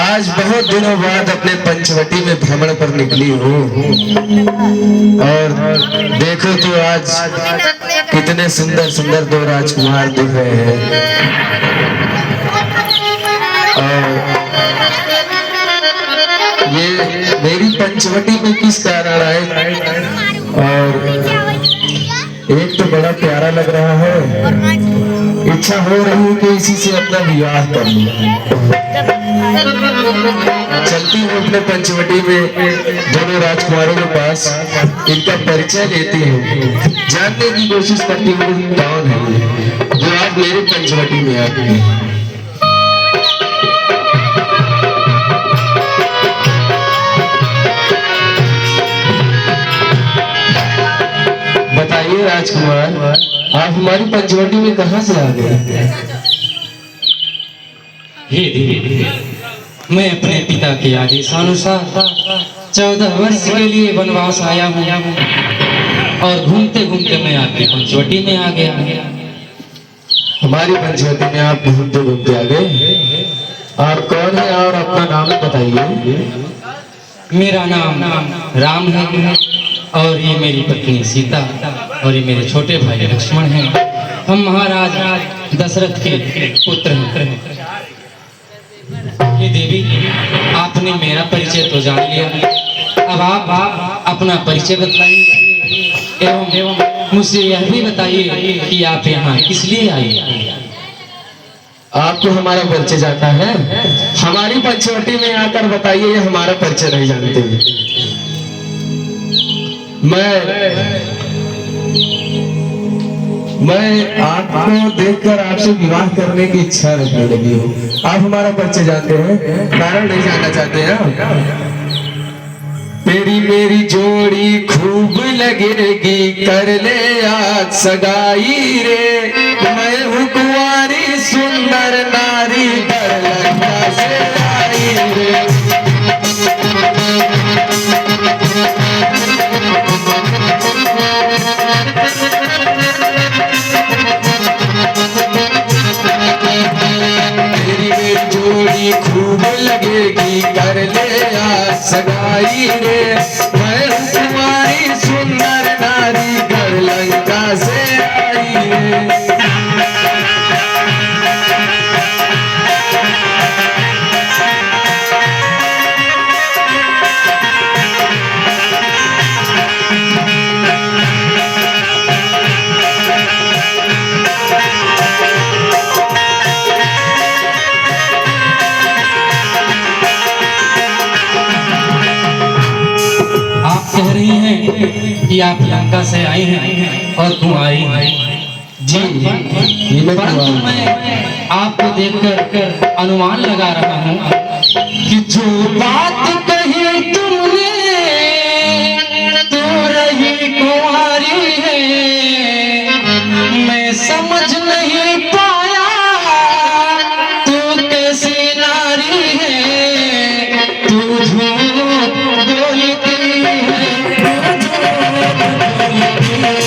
आज बहुत दिनों बाद अपने पंचवटी में भ्रमण पर निकली हूँ और देखो तो आज कितने सुंदर सुंदर दो राजकुमार दिख रहे हैं। और ये मेरी पंचवटी में किस कारण आए, और एक तो बड़ा प्यारा लग रहा है, इच्छा हो रही है कि इसी से अपना विवाह कर लूं। चलती हूँ अपने पंचवटी में दोनों राजकुमारों के पास, इनका परिचय लेती हूँ, जानने की कोशिश करती हूँ कौन है जो आज मेरे पंचवटी में आती है। बताइए राजकुमार, आप हमारी पंचवटी में कहाँ से आ गए? हे देवी, मैं अपने पिता के आदेशानुसार 14 वर्ष के लिए वनवास आया हूँ और घूमते घूमते मैं आपकी पंचवटी में आ गया। हमारी पंचवटी में आप घूमते घूमते आ गए? आप कौन है और अपना नाम बताइए। मेरा नाम राम है और ये मेरी पत्नी सीता और ये मेरे छोटे भाई लक्ष्मण हैं। हम महाराज दशरथ के पुत्र हैं। ये देवी, आपने मेरा परिचय तो जान लिया, अब आप अपना परिचय बताइए एवं मुझसे यह भी बताइए कि आप यहाँ किस लिए आई। आपको हमारा परिचय जाता है? हमारी पंचवटी में आकर बताइए, हमारा परिचय नहीं जानते। मैं आपको देखकर आपसे विवाह करने की इच्छा रखने लगी हूँ। आप हमारा परिचय जानते हैं, कारण नहीं जानना चाहते हैं? तेरी मेरी जोड़ी खूब लगेगी, कर ले आज सगाई रे। मैं हूँ कुंवारी सुंदर नारी, पर लंका से आई रे। खूब लगेगी, कर ले आज सगाई रे। मैं तुम्हारी सुंदर नारी, घर लंका से आई रे। कि आप लंका से आई हैं और कुंवारी हैं। जी, परंतु मैं आपको देखकर अनुमान लगा रहा हूँ कि जो बात कही तुमने तो रही कुंवारी है, मैं समझ नहीं पाया तू कैसी नारी है, तू झूठ बोलती है, तू झूठ बोलती है।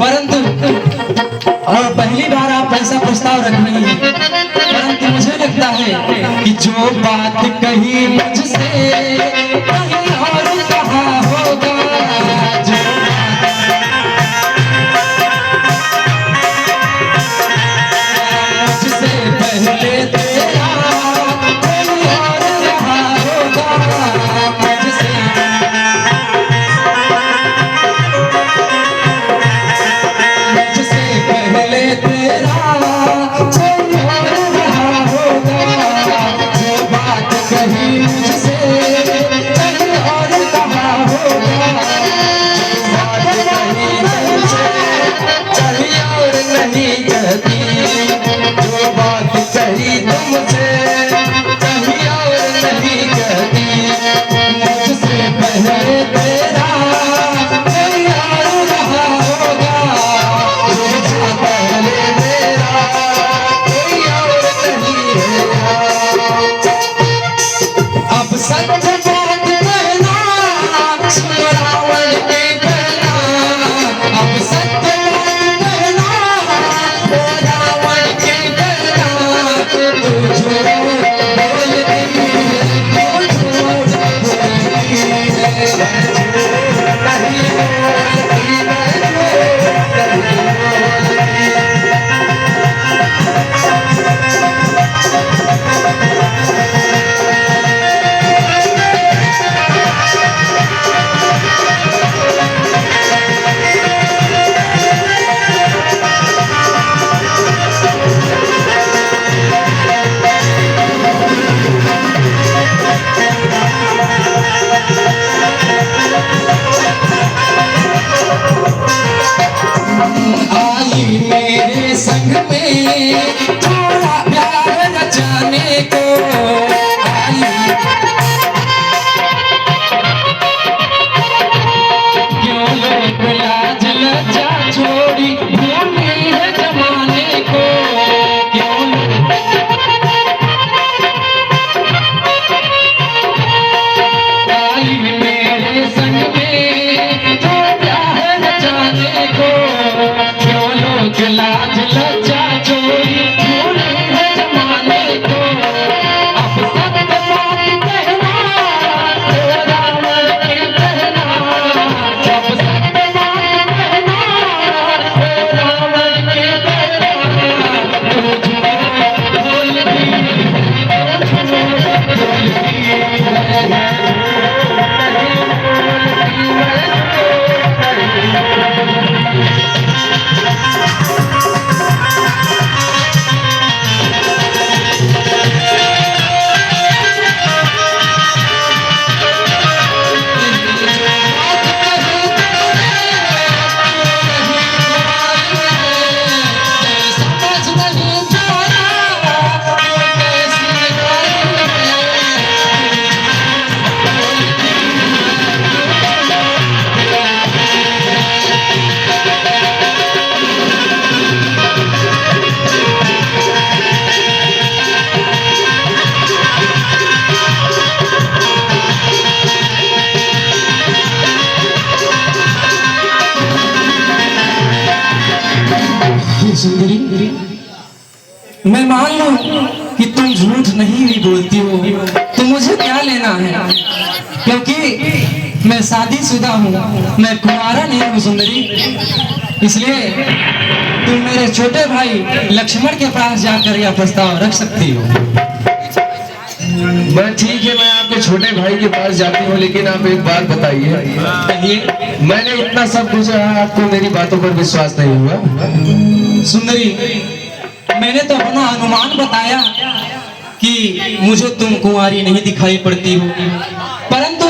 परंतु और पहली बार आप ऐसा प्रस्ताव रख रही हैं, परंतु मुझे लगता है कि जो बात कही मुझसे कहीं और कहा होगा, जो मुझसे पहले तेरा कोई और रहा होगा, मुझसे पहले तेरा कोई और रहा होगा, जो बात कही मुझसे कहीं और कहा होगा, जो बात कही मुझसे कहीं और नहीं कहती, जो बात कही तुमसे कहीं और नहीं कहती, मुझसे पहले तेरा कोई और रहा होगा, पहले मेरा कोई और नहीं है। अब सच बात कहना सुन रावण की कहना, अब सच बात कहना ओ रावण की कहना, तू झूठ बोलती है, तू झूठ बोलती है, नहीं बोलती, आई मेरे संग में थोड़ा प्यार रचाने को, आई क्यों लोग लाज लज्जा छोड़ी भूली है जमाने को, क्यों आई मेरे संग में थोड़ा प्यार रचाने को, लाज लज्जा हे सुंदरी, मैं मान लूं कि तुम झूठ नहीं भी बोलती हो तो मुझे क्या लेना है, क्योंकि मैं शादीशुदा हूँ, मैं कुंवारा नहीं हूँ सुंदरी। इसलिए तुम मेरे छोटे भाई लक्ष्मण के पास जाकर यह प्रस्ताव रख सकती हो। मैं ठीक है, मैं आपके छोटे भाई के पास जाती हूँ, लेकिन आप एक बात बताइए। कहिए। मैंने इतना सब कुछ आपको मेरी बातों पर विश्वास नहीं हुआ? सुंदरी, मैंने तो अपना अनुमान बताया कि मुझे तुम कुंवारी नहीं दिखाई पड़ती हो, परंतु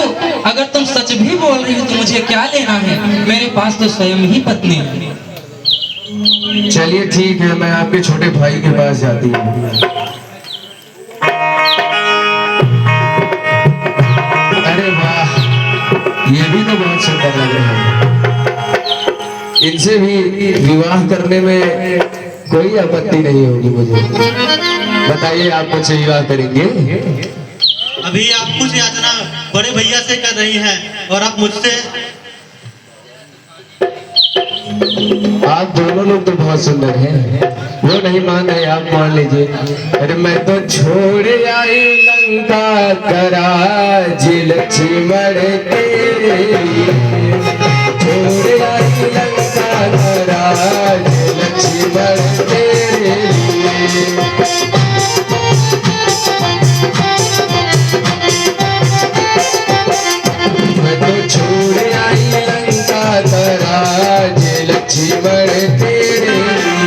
अगर तुम सच भी बोल रही हो तो मुझे क्या लेना है, मेरे पास तो स्वयं ही पत्नी है। चलिए ठीक है, मैं आपके छोटे भाई के पास जाती हूँ। अरे वाह, ये भी तो बहुत सुंदर लग रहे हैं। इनसे भी विवाह करने में कोई आपत्ति नहीं होगी मुझे। बताइए, आप मुझसे विवाह करेंगे? अभी आप कुछ याचना बड़े भैया से कर रही हैं और आप मुझसे। आप दोनों लोग तो बहुत सुंदर हैं, वो नहीं मान रहे, आप मान लीजिए। अरे मैं तो छोड़ आई लंका कराज लक्ष्मण तेरे लिए, छोड़ आई लंका कराज लक्ष्मण तेरे लिए। मैं तो छोड़ आई लंका कराज लक्ष्मण तेरे लिए।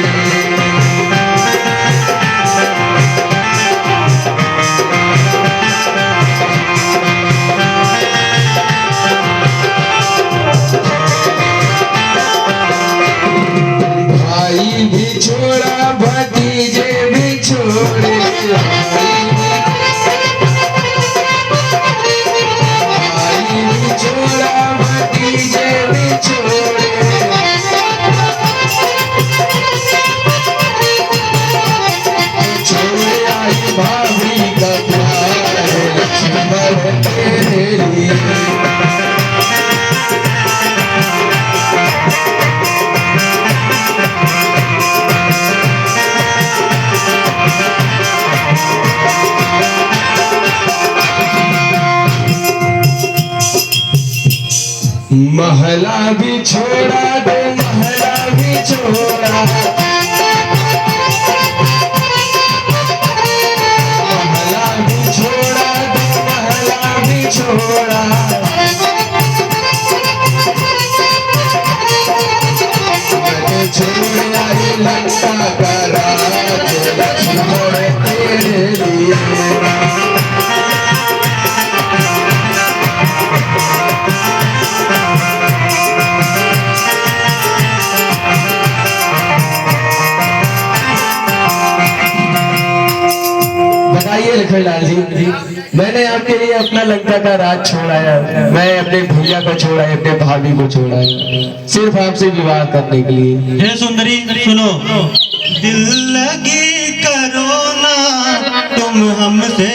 भाई भी छोड़ा, भतीजे भी छोड़े, भाई भी छोड़ा, भतीजे भी छोड़े। छोड़ आई भाभी का प्यार लक्ष्मण तेरे लिए। महला भी छोड़ा दो, महला भी छोड़ा, महला भी छोड़ा दो, महला भी छोड़ा। मैं छोड़ आई लंका का राज लक्ष्मण तेरे लिए। बताइए लखनलाल जी, मैंने आपके लिए अपना लंका का राज छोड़ाया, मैं अपने भैया को छोड़ाया, अपने भाभी को छोड़ाया, सिर्फ आपसे विवाह करने के लिए। हे सुंदरी सुनो, दिल लगी करो ना तुम हमसे,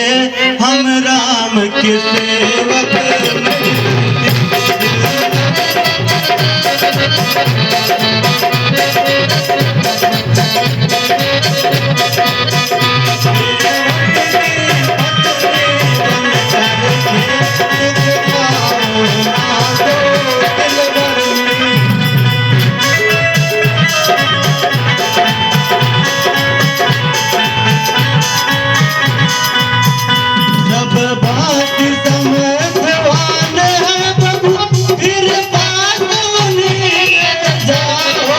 हम राम के सेवक। सब बात समझवान है प्रभु, फिर बात उन्हीं ले जाओ।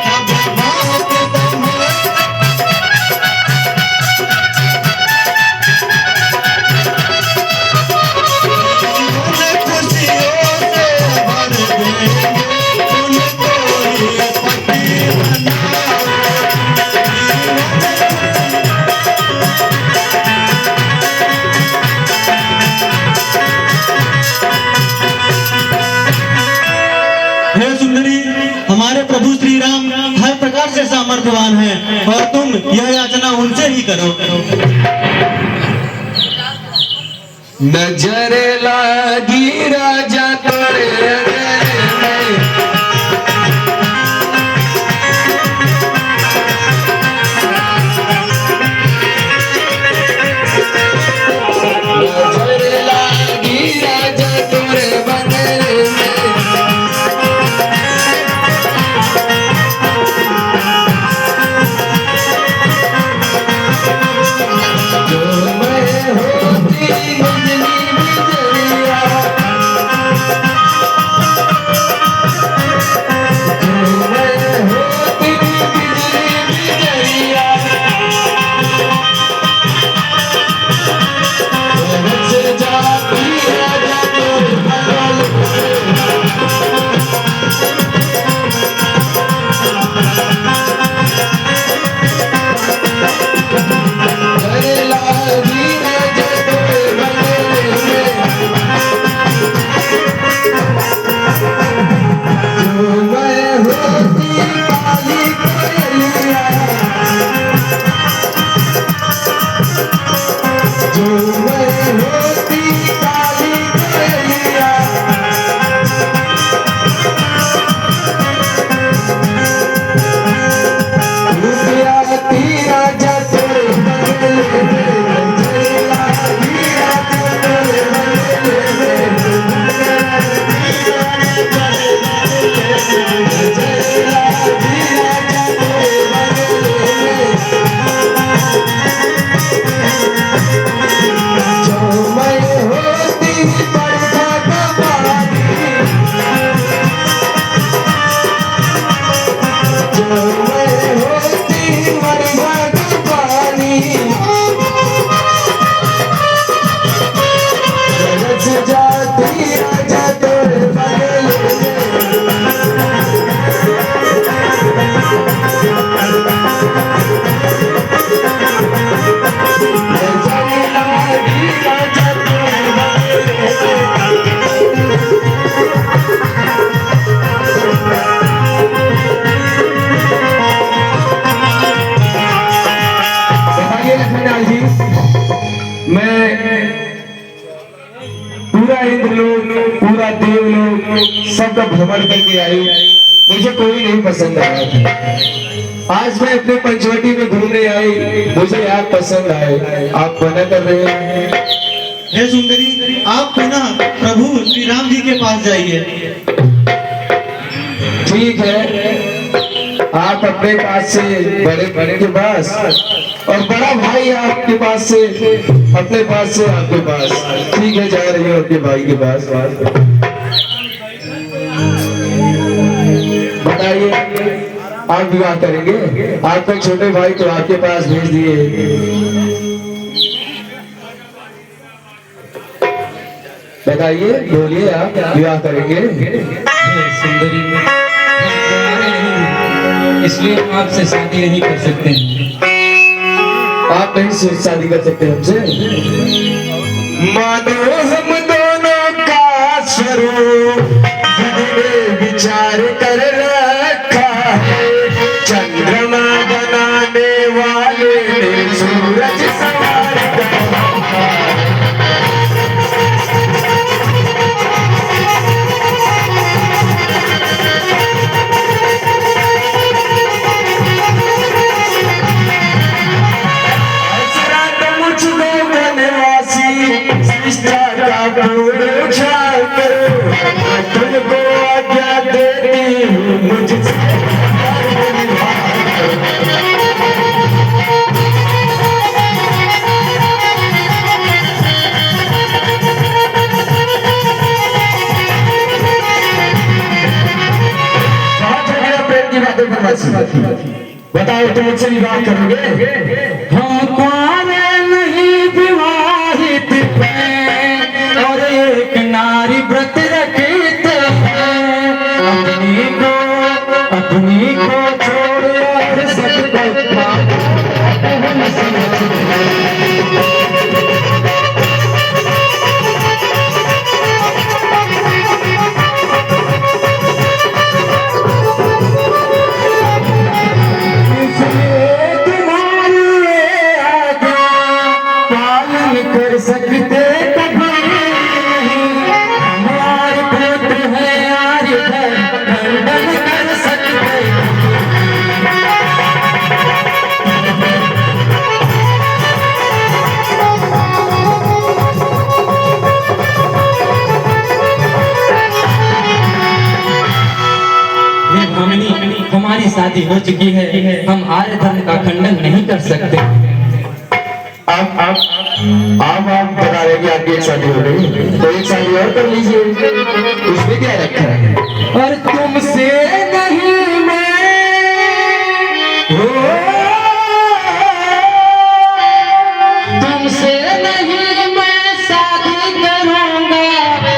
सब बात उन खुशियों से भर देंगे, उनको ही पति बनाओ। हे सुंदरी, हमारे प्रभु श्री राम हर प्रकार से सामर्थ्यवान हैं और तुम यह याचना उनसे ही करो। नजर लागी राजा तोरे अंगने में, काली कोयलिया झूमर होती काली कोयलिया रुपया तीरा जतोरे बगले में जला तीरा जतोरे बगले में पूरा इंद्रलोक पूरा देवलोक सबका भ्रमण करके आई, मुझे कोई नहीं पसंद आया था। आज मैं अपने पंचवटी में घूमने आई, मुझे आप पसंद आए, आप मना कर रहे हैं। हे सुंदरी, आप पुनः प्रभु श्री राम जी के पास जाइए। ठीक है, आप अपने पास से बड़े बड़े के पास और बड़ा भाई आपके पास से अपने पास से आपके पास। ठीक है, जा रही हूँ आपके भाई के पास। बताइए, आप विवाह करेंगे? आपका छोटे भाई तो आपके पास भेज दिए। बताइए, बोलिए, आप विवाह करेंगे? सुंदरी, इसलिए हम आपसे शादी नहीं कर सकते हैं। आप नहीं शादी कर सकते हमसे? मानो हम दोनों का स्वरूप विचार कर रखा है, चंद्रमा बनाने वाले ने सूरज सवार कर रखा है। तुमको आज्ञा देती हूँ मुझसे प्रेम की बातें बताओ, तुम मुझसे विवाह करोगे? हम कुआरे नहीं विवाहित हैं और एक नारी व्रत रखते हैं, अपनी को छोड़ और सबको कर सकते कभी नहीं, हमारे पुत्र है आर्य खंडन कर सकते। ये भामिनी, हमारी शादी हो चुकी है, हम आर्य धर्म का खंडन नहीं कर सकते। आप बता रहे कि आपकी एक शादी हो गई, तो एक शादी और कर लीजिए, उसमें क्या रखा है? और तुमसे नहीं मैं तुमसे नहीं मैं शादी करूंगा,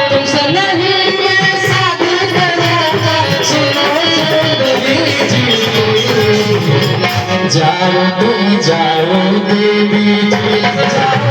तुमसे नहीं मैं शादी करूंगा। सुनो सुंदरी जी, जाओ तुम जाओ देवी जी, जाओ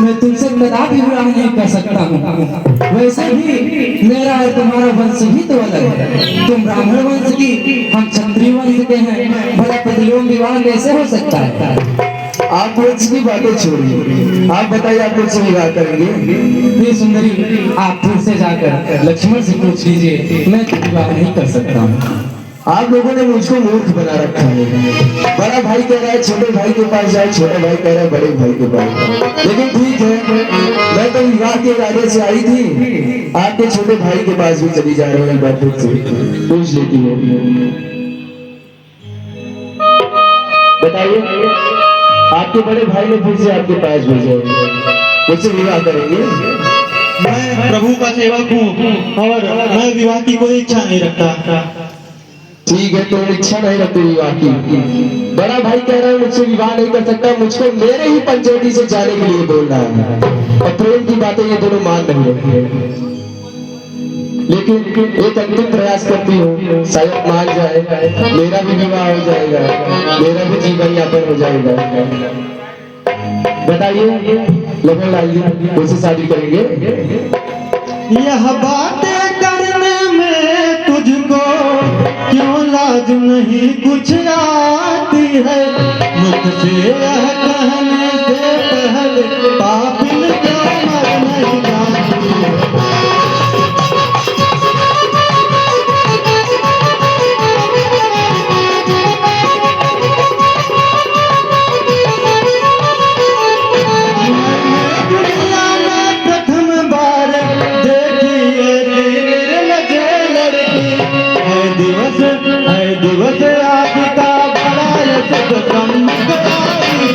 मैं तुमसे कदापि विवाह नहीं कर सकता हूँ। वैसे भी मेरा और तुम्हारा वंश ही तो अलग है। तुम ब्राह्मण वंश की, हम क्षत्रिय वंश के हैं। भला प्रतिलोम विवाह कैसे हो सकता है? आप वंश की बातें छोड़िए, आप बताइए आप मुझसे विवाह करेंगे? ये सुंदरी, आप फिर से जाकर लक्ष्मण से पूछ लीजिए, मैं तो विवाह नहीं कर सकता हूँ। आप लोगों ने मुझको मूर्ख बना रखा है। बड़ा भाई कह रहा है छोटे भाई के पास जाए, छोटा भाई कह रहा है बड़े भाई के पास। लेकिन ठीक है, मैं तो विवाह के इरादे से आई थी, आपके छोटे भाई के पास भी चली जा रही है। एक बार फिर से पूछ लेती हूँ, बताइए आपके बड़े भाई ने फिर से आपके पास भेजा है, मुझसे विवाह करेंगे? मैं प्रभु का सेवक हूँ और मैं विवाह की कोई इच्छा नहीं रखता। ठीक है, तो इच्छा नहीं रखती विवाह की। बड़ा भाई कह रहा है मुझसे विवाह नहीं कर सकता, मुझको मेरे ही पंचवटी से जाने के लिए बोल रहा है, और प्रेम की बातें ये दोनों मान नहीं रहे हैं। लेकिन एक अंतिम प्रयास करती हूँ, शायद मान जाए, मेरा भी विवाह हो जाएगा, मेरा भी जीवन यापन हो जाएगा। बताइए लगन लाल जी, मुझसे शादी करेंगे? यह बातें करने में तुझको क्यों लाज नहीं कुछ आती है? मुझसे यह कहने से पहले पापिन क्या मर नहीं जाती है? दुनिया में प्रथम बार देखी है दिवस आज का बड़ा यशक संगवाई।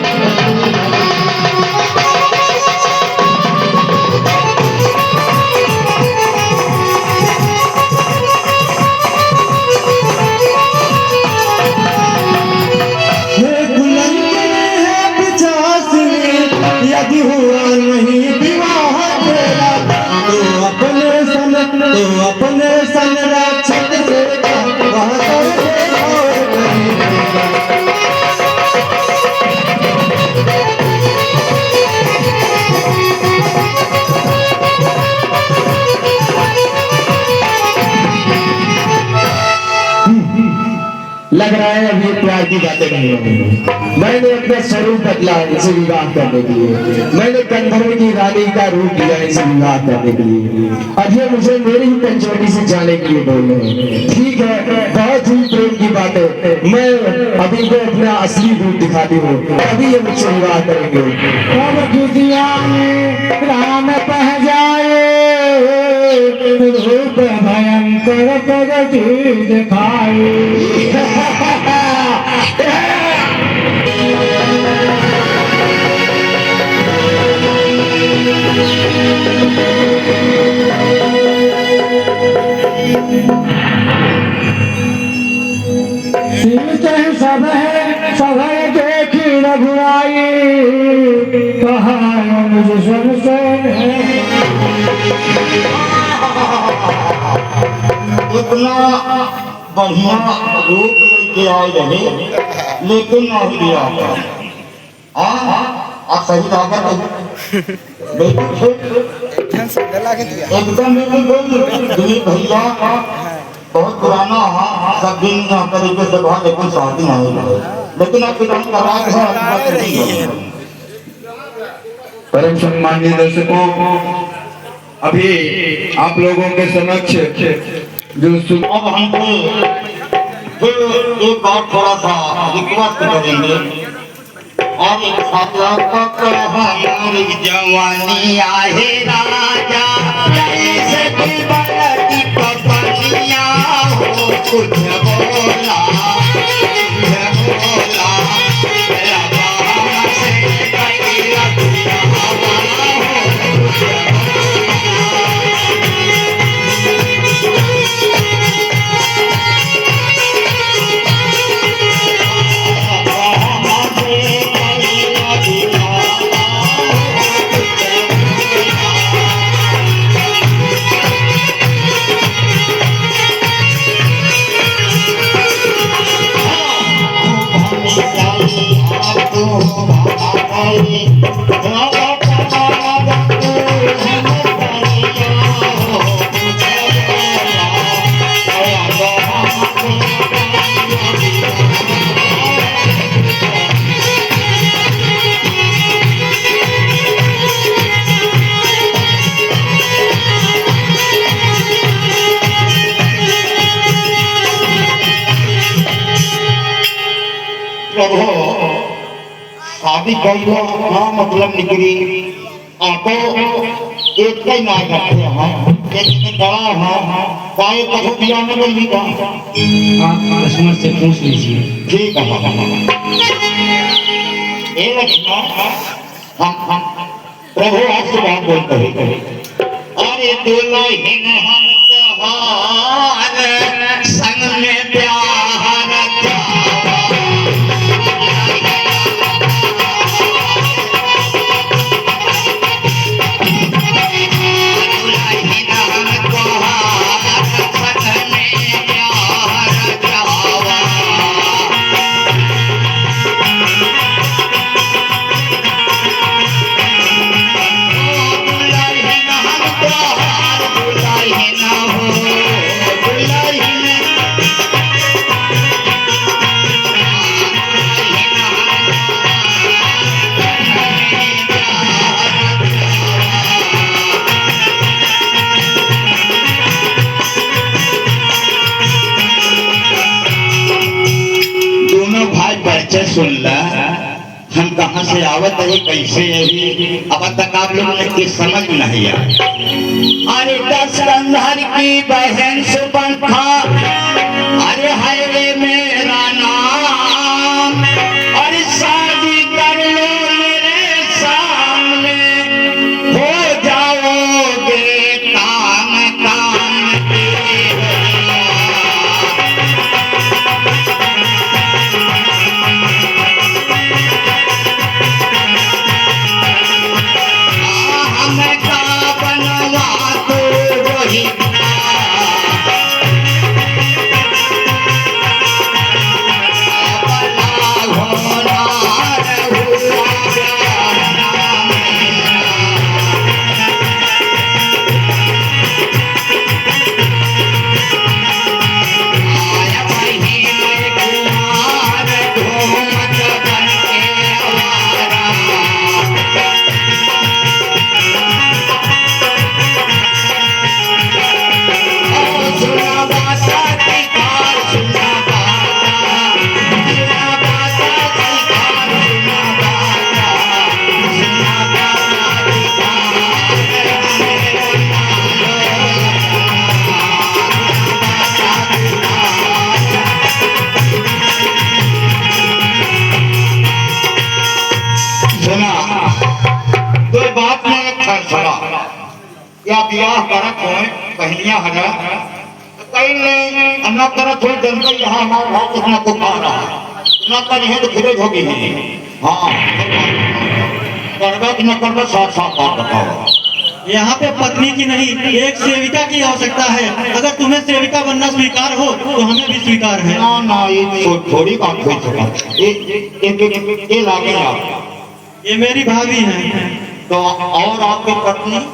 हे गुलंगिन है पिछासनी, यदि हुआ नहीं विवाह तेरा तो अपने सन रक्षक से वह करके और नहीं देगा। लग रहा है अभी प्यार की बातें नहीं होंगी। मैंने अपना स्वरूप बदला इसे विवाह करने के लिए, मैंने गंधर्व की रानी का रूप लिया इसे विवाह करने के लिए। अब ये मुझे मेरी ही पंचवटी से जाने के लिए बोल रहे हैं। ठीक है, बहुत ही प्रेम की बात है, मैं अभी को अपना असली रूप दिखाती हूँ, अभी ये मुझसे विवाह करेंगे। राम पह जाए, रूप भयंकर प्रगति दिखाए। सब है देखी रघुराई, कहा मुझे सुन इतना बढ़िया रूप लेके आए रहे, लेकिन नहीं दिया। आप सही लागत एकदम भैया बहुत पुराना सब दिन तरीके से बहुत, लेकिन शादी नहीं रहे, लेकिन अब परम सम्मानीय दर्शकों, अभी आप लोगों के समक्ष जो अब हमको एक बात थोड़ा सा रिक्वेस्ट करेंगे। और हमारी जवानी आहे राजा, जैसे कि बलती पवन कुछ बोला मेरा बाबा से कटिया दुनिया वाला प्रभु शादी कई ना मतलब निकली आपको एक ही ना करते हैं एक बड़ा है काय कभी बिया में कोई नहीं कहा आप कस्टमर से पूछ लीजिए। ठीक है ये लक्ष्मण हम प्रभु आपसे बात बोलते हैं अरे दुल्हन हम त्योहार संग में प्यार सुन ला हम कहाँ से आवत है कैसे अभी अब तक आप लोग ने की समझ में नहीं आया। अरे 10 कंधार की बहन से पंखा अरे हाईवे मेरा नाम अरे शादी कर लो मेरे सामने हो जाओगे काम काम या ब्याह करत हो बहनिया हरा कई ने अन्ना करत हो जंगल यहाँ हमारा भाव कितना को खा रहा ना कर है तो फिर होगी हाँ करबा कि न करबा साथ साथ बात बताओ। यहाँ पे पत्नी की नहीं एक सेविका की आवश्यकता है। अगर तुम्हें सेविका बनना स्वीकार हो तो हमें भी स्वीकार है। ना ना ये थोड़ी बात हो सका ये लागे आप ये मेरी भाभी है। तो और आपकी पत्नी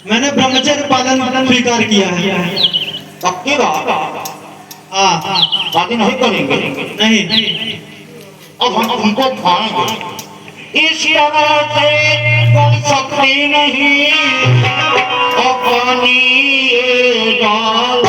मैंने ब्रह्मचर्य पालन स्वीकार किया है। पक्की बात हाँ शादी नहीं करेंगे नहीं अब हम उनको खाएंगे इस तरह से कोई सकती नहीं और पानी डाल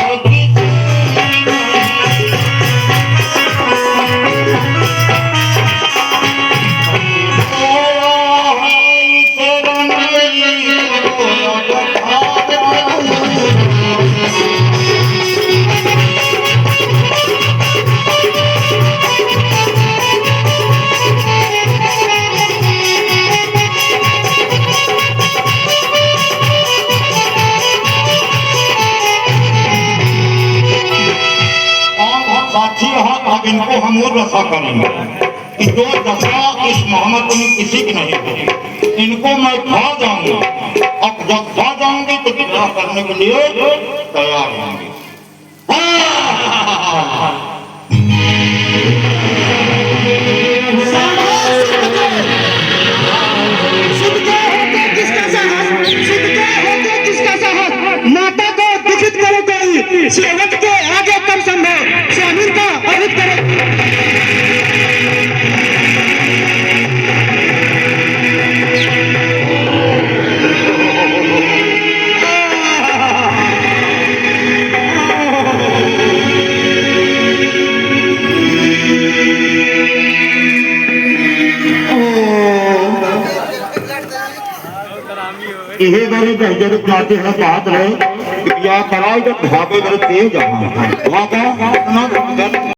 अब इनको हम और दशा करेंगे कि जो दशा इस मोहम्मद में किसी की नहीं होगी, इनको मैं खा जाऊंगा। अब जब खा जाऊंगी तो विवाह करने के लिए तैयार होंगे। माता को दुखित करो कोई, सेवक के आगे कम संभव, स्वामी का अहित करो। यही मेरे जब जाते हैं बात रहे या कराई तो भागे मेरे तेज वहाँ का